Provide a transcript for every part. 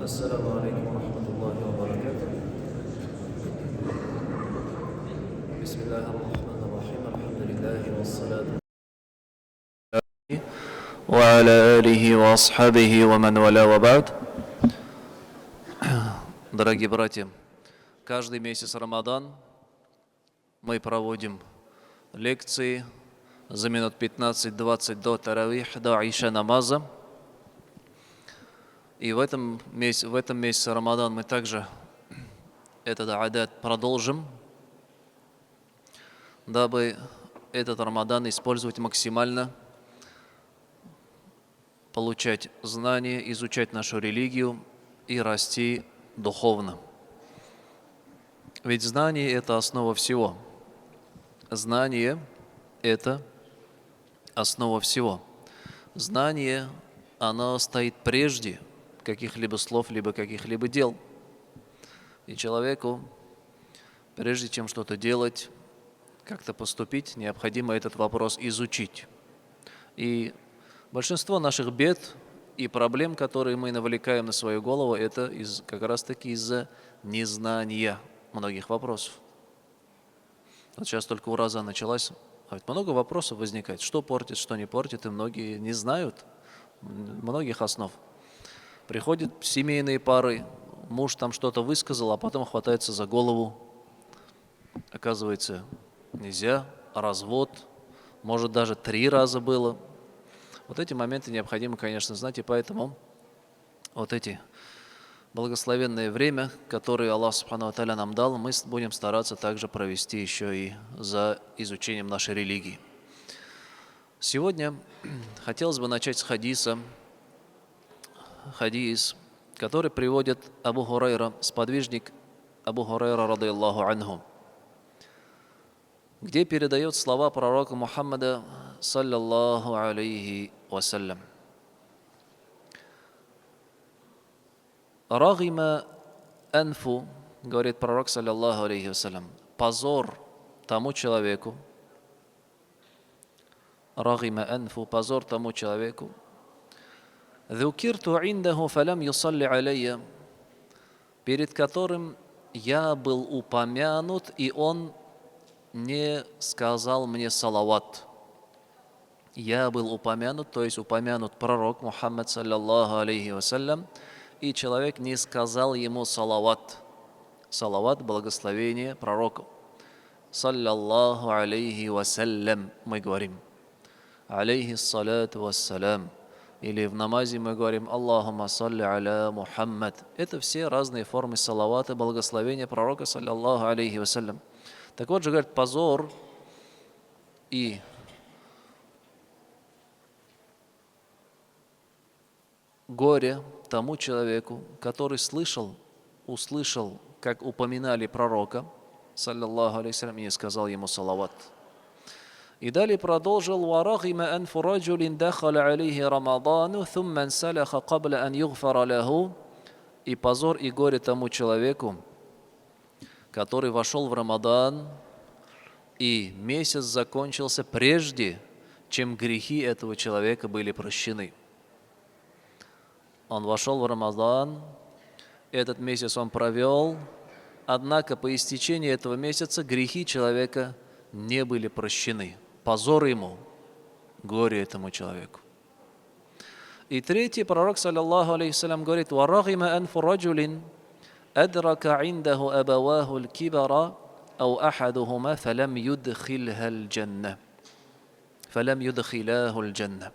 السلام عليكم ورحمة الله وبركاته. بسم الله الرحمن الرحيم. الحمد لله والصلاة وعلى آله وأصحابه ومن والاه وبعد. Дорогие братья, каждый месяц Рамадан мы проводим лекции за минут 15-20 до таравих, до Иша намаза. И в этом месяце Рамадан мы также этот адат продолжим, дабы этот Рамадан использовать максимально, получать знания, изучать нашу религию и расти духовно. Ведь знание – это основа всего. Знание – это основа всего. Знание, оно стоит прежде каких-либо слов, либо каких-либо дел. И человеку, прежде чем что-то делать, как-то поступить, необходимо этот вопрос изучить. И большинство наших бед и проблем, которые мы навлекаем на свою голову, это как раз-таки из-за незнания многих вопросов. Вот сейчас только ураза началась, а ведь много вопросов возникает, что портит, что не портит, и многие не знают многих основ. Приходят семейные пары, муж там что-то высказал, а потом хватается за голову. Оказывается, нельзя, развод, может даже 3 раза было. Вот эти моменты необходимо, конечно, знать, и поэтому вот эти благословенное время, которое Аллах Субхану ва Тааля нам дал, мы будем стараться также провести еще и за изучением нашей религии. Сегодня хотелось бы начать с хадиса, который приводит Абу Хурайра, сподвижник Абу Хурайра, радийаллаху анху, где передает слова пророка Мухаммада, саллаллаху алейхи вассалям. Рагима анфу, говорит пророк, саллаллаху алейхи вассалям, позор тому человеку, рагима анфу, позор тому человеку, «Зукирту индаху фалям юсалли алейя», перед которым я был упомянут, и он не сказал мне салават. Я был упомянут, то есть упомянут пророк Мухаммад, саллаллаху алейхи вассалям, и человек не сказал ему салават. Салават – благословение пророку. Саллаллаху алейхи вассалям, мы говорим. Алейхи салату вассалям. Или в намазе мы говорим «Аллахумма салли аля Мухаммад». Это все разные формы салавата, благословения пророка, саллаллаху алейхи вассалям. Так вот же, говорит, позор и горе тому человеку, который услышал, как упоминали пророка, саллаллаху алейхи вассалям, и не сказал ему салават. И далее продолжил: «Варагима анфу раджулин дахаля алейхи рамадану, thumma ансалаха кабля ан югфара лаху». И позор и горе тому человеку, который вошел в Рамадан, и месяц закончился прежде, чем грехи этого человека были прощены. Он вошел в Рамадан, этот месяц он провел, однако по истечении этого месяца грехи человека не были прощены. Позор ему, горе этому человеку. И третий, пророк, саллаллаху алейхи вассалям, говорит: «Варагима анфу раджулин адрака индаху абаваху аль-кибара ау ахадухума фалям юдхилха аль-джанна». Фалям юдхилаху аль-джанна.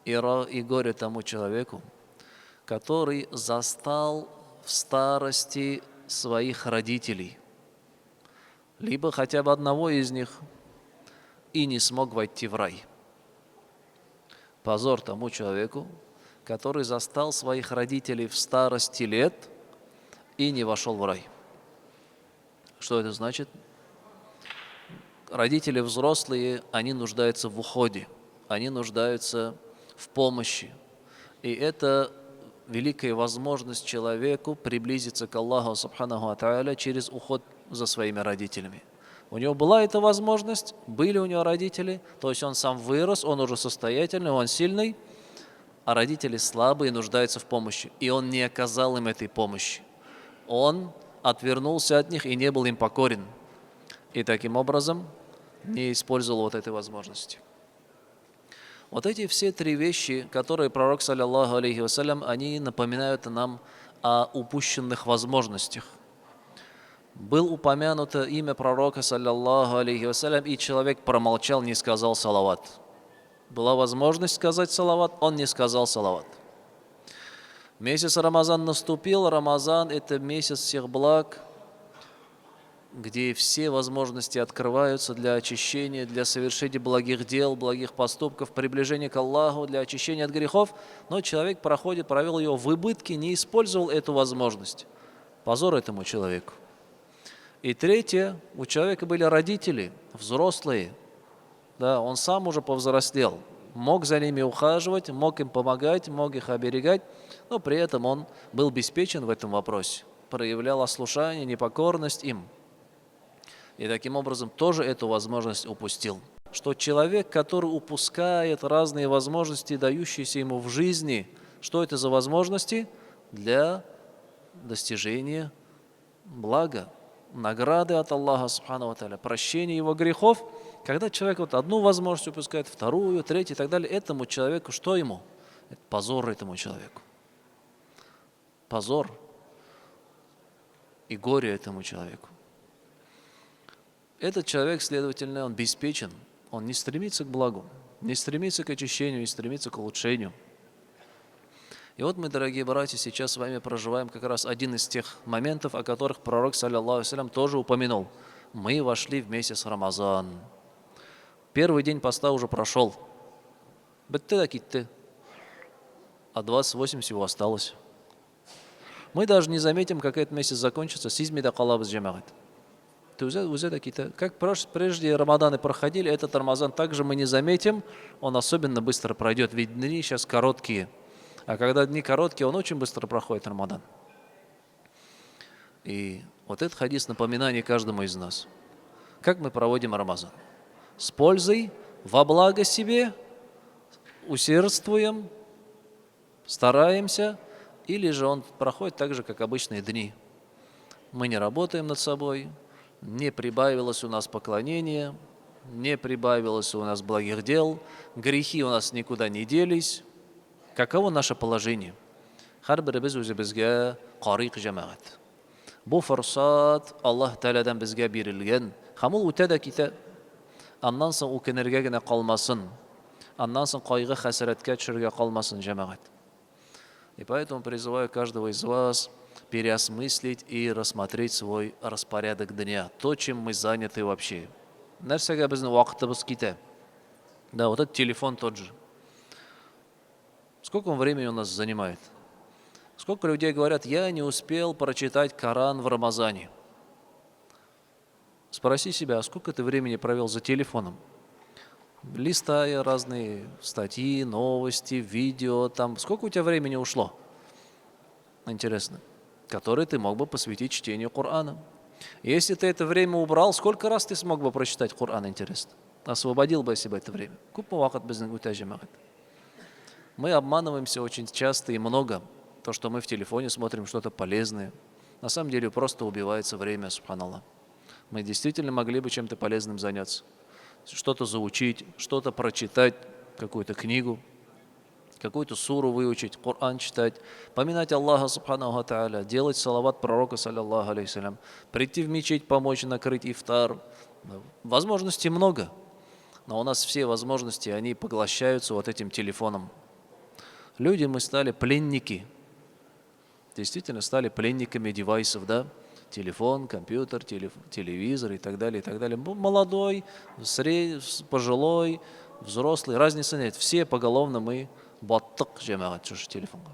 И горе тому человеку, который застал в старости своих родителей, либо хотя бы одного из них, и не смог войти в рай. Позор тому человеку, который застал своих родителей в старости лет и не вошел в рай. Что это значит? Родители взрослые, они нуждаются в уходе, они нуждаются в помощи. И это великая возможность человеку приблизиться к Аллаху Субханаху ва Тааля через уход за своими родителями. У него была эта возможность, были у него родители, то есть он сам вырос, он уже состоятельный, он сильный, а родители слабые нуждаются в помощи, и он не оказал им этой помощи. Он отвернулся от них и не был им покорен. И таким образом не использовал вот этой возможности. Вот эти все три вещи, которые пророк, саллиллаху алейхи вассалям, они напоминают нам о упущенных возможностях. Был упомянуто имя пророка, саллиллаху алейхи вассалям, и человек промолчал, не сказал салават. Была возможность сказать салават, он не сказал салават. Месяц Рамазан наступил. Рамазан – это месяц всех благ, где все возможности открываются для очищения, для совершения благих дел, благих поступков, приближения к Аллаху, для очищения от грехов. Но человек провел ее в убытке, не использовал эту возможность. Позор этому человеку. И третье, у человека были родители, взрослые. Да, он сам уже повзрослел, мог за ними ухаживать, мог им помогать, мог их оберегать, но при этом он был беспечен в этом вопросе, проявлял ослушание, непокорность им. И таким образом тоже эту возможность упустил. Что человек, который упускает разные возможности, дающиеся ему в жизни, что это за возможности? Для достижения блага, награды от Аллаха Субхану ва Тааля, прощения его грехов. Когда человек вот одну возможность упускает, вторую, третью и так далее, этому человеку, что ему? Это позор этому человеку. Позор и горе этому человеку. Этот человек, следовательно, он беспечен, он не стремится к благу, не стремится к очищению, не стремится к улучшению. И вот мы, дорогие братья, сейчас с вами проживаем как раз один из тех моментов, о которых пророк, саллиллаху алейхи вассалям, тоже упомянул. Мы вошли в месяц Рамазан. Первый день поста уже прошел. Бітті да кетті. А 28 всего осталось. Мы даже не заметим, как этот месяц закончится. Сизми да калабыз жамағат. Как прежде Рамаданы проходили, этот Рамазан также мы не заметим, он особенно быстро пройдет, ведь дни сейчас короткие. А когда дни короткие, он очень быстро проходит, Рамадан. И вот этот хадис напоминание каждому из нас. Как мы проводим Рамазан? С пользой, во благо себе, усердствуем, стараемся, или же он проходит так же, как обычные дни. Мы не работаем над собой, не прибавилось у нас поклонения, не прибавилось у нас благих дел, грехи у нас никуда не делись. Каково наше положение? Харбіріміз өзімізге қариқ жамағат. Бұл фұрсат Аллах Тәаладан бізге берілген. Хамыл өтеді кете. Аннан соң өкінерге генә қалмасын. Аннан соң қайғы хәсіретке түшерге қалмасын жамағат. И поэтому призываю каждого из вас переосмыслить и рассмотреть свой распорядок дня. То, чем мы заняты вообще. Нәрсәгә безнең вакытыбыз китә. Да, вот этот телефон тот же. Сколько он времени у нас занимает? Сколько людей говорят, я не успел прочитать Коран в Рамазане. Спроси себя, а сколько ты времени провел за телефоном? Листая разные статьи, новости, видео, там. Сколько у тебя времени ушло? Интересно. Которое ты мог бы посвятить чтению Корана. Если ты это время убрал, сколько раз ты смог бы прочитать Коран, интересно? Освободил бы себе это время. Мы обманываемся очень часто и много. То, что мы в телефоне смотрим что-то полезное, на самом деле просто убивается время, субханаллах. Мы действительно могли бы чем-то полезным заняться. Что-то заучить, что-то прочитать, какую-то книгу, какую-то суру выучить, Коран читать, поминать Аллаха, субханаху ва тааля, делать салават пророка, саллиллаху алейхи вассалям, прийти в мечеть, помочь накрыть ифтар. Возможностей много, но у нас все возможности, они поглощаются вот этим телефоном. Люди, мы стали пленники, действительно стали пленниками девайсов, да? Телефон, компьютер, телевизор и так далее, и так далее. Молодой, пожилой, взрослый, разницы нет. Все поголовно мы баттық жамағат телефонға.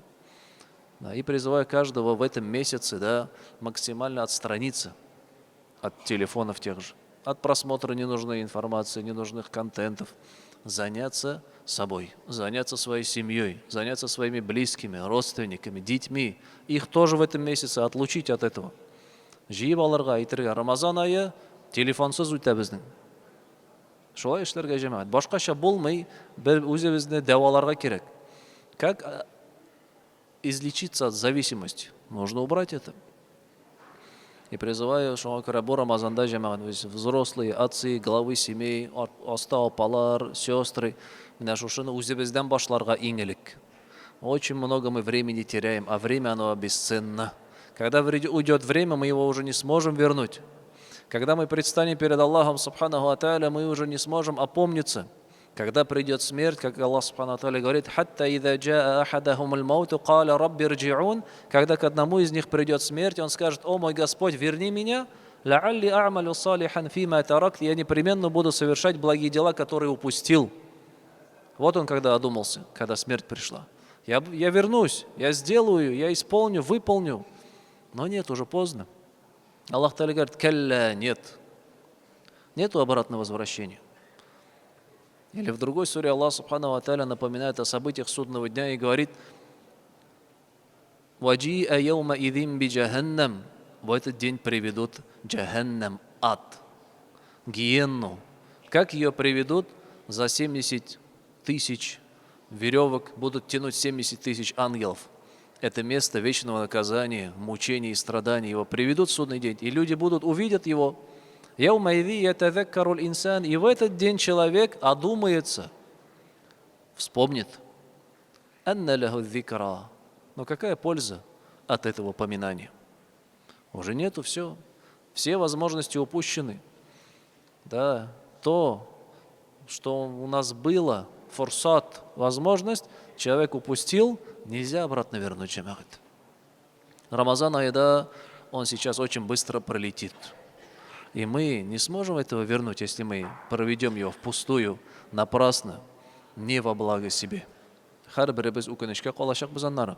Да, и призываю каждого в этом месяце, да, максимально отстраниться от телефонов тех же, от просмотра ненужной информации, ненужных контентов, заняться собой, заняться своей семьей, заняться своими близкими, родственниками, детьми. Их тоже в этом месяце отлучить от этого. Жиып алырға айтырға, Рамазан айы телефонсыз өтә безнең. Шулай эшләргә җәмәгать. Башкача булмый, без үзебезне дәваларга кирәк. Как излечиться от зависимости? Нужно убрать это. И призываю, что бу Рамазанда взрослые, отцы, главы семей, ата апалар, сестры, менә шушыны үзебездән башларга иң элек. Очень много мы времени теряем, а время оно бесценно. Когда уйдет время, мы его уже не сможем вернуть. Когда мы предстанем перед Аллахом Субханаху ва Тааля, мы уже не сможем опомниться. Когда придет смерть, как Аллах Субханаху ва Тааля говорит, «Хатта идha джаа ахадахумул мауту, каля рабби рджиун», когда к одному из них придет смерть, он скажет: «О мой Господь, верни меня, лаалли а'малю салихан фима таракт», я непременно буду совершать благие дела, которые упустил. Вот он когда одумался, когда смерть пришла. Я вернусь, я сделаю, я исполню, выполню. Но нет, уже поздно. Аллах Та'аля говорит: «Калля», нет. Нету обратного возвращения. Или в другой суре Аллах Субханаху ва Тааля напоминает о событиях судного дня и говорит: «Ваджи'a яума идим би джаханнам». В этот день приведут джаханнам, ад, гиенну. Как ее приведут? За 70 тысяч веревок будут тянуть 70 тысяч ангелов. Это место вечного наказания, мучений и страданий. Его приведут в судный день, и люди увидят его. Яумайди ятазаккарул инсан. И в этот день человек одумается, вспомнит. Анна лаху дзикра. Но какая польза от этого поминания? Уже нету, все. Все возможности упущены. Да, то, что у нас было, форсат, возможность, человек упустил, нельзя обратно вернуть, джамаат. Рамазан айда, он сейчас очень быстро пролетит. И мы не сможем этого вернуть, если мы проведем его впустую, напрасно, не во благо себе. Харберебез уканышка калашак бизаннара.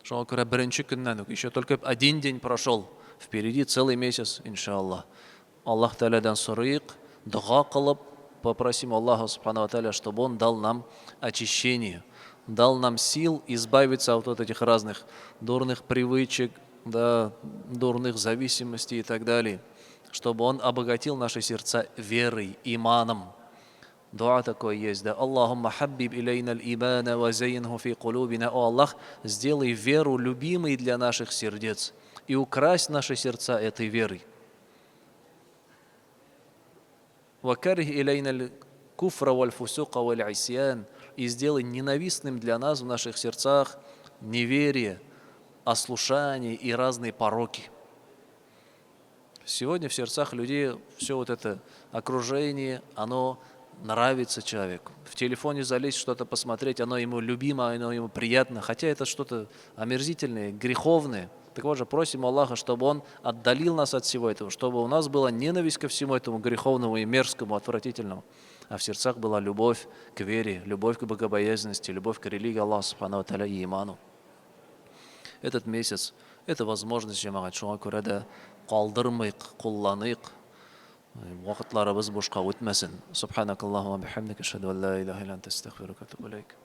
Шоңа күрә беренче көннән үк, еще только один день прошел, впереди целый месяц, иншаллах. Аллах Та'алядан сұрайық, дуға қылып, попросим Аллаха Субхану Тааля, чтобы Он дал нам очищение, дал нам сил избавиться от вот этих разных дурных привычек, да, дурных зависимостей и так далее, чтобы Он обогатил наши сердца верой, иманом. Дуа такое есть, да. Аллахумма хаббиб илейна аль-имана ва зайинху фи кулубина. О Аллах, сделай веру любимой для наших сердец и укрась наши сердца этой верой. Ва карих илейна аль-куфра валь-фусука валь-исьян. И сделай ненавистным для нас в наших сердцах неверие, ослушание и разные пороки. Сегодня в сердцах людей все вот это окружение, оно нравится человеку. В телефоне залезть, что-то посмотреть, оно ему любимо, оно ему приятно, хотя это что-то омерзительное, греховное. Так вот же просим Аллаха, чтобы Он отдалил нас от всего этого, чтобы у нас была ненависть ко всему этому греховному и мерзкому, отвратительному, а в сердцах была любовь к вере, любовь к богобоязненности, любовь к религии Аллаха Субхану Тааля и иману. Этот месяц – это возможность, жамағат, шуңа күрә дә калдырмыйк, кулланыйк, вакытларыбыз бушка үтмәсен. Субханакаллахумма бихамдика, ашһаду ан ла илаха илля анта, астагфирука ва атубу илейк.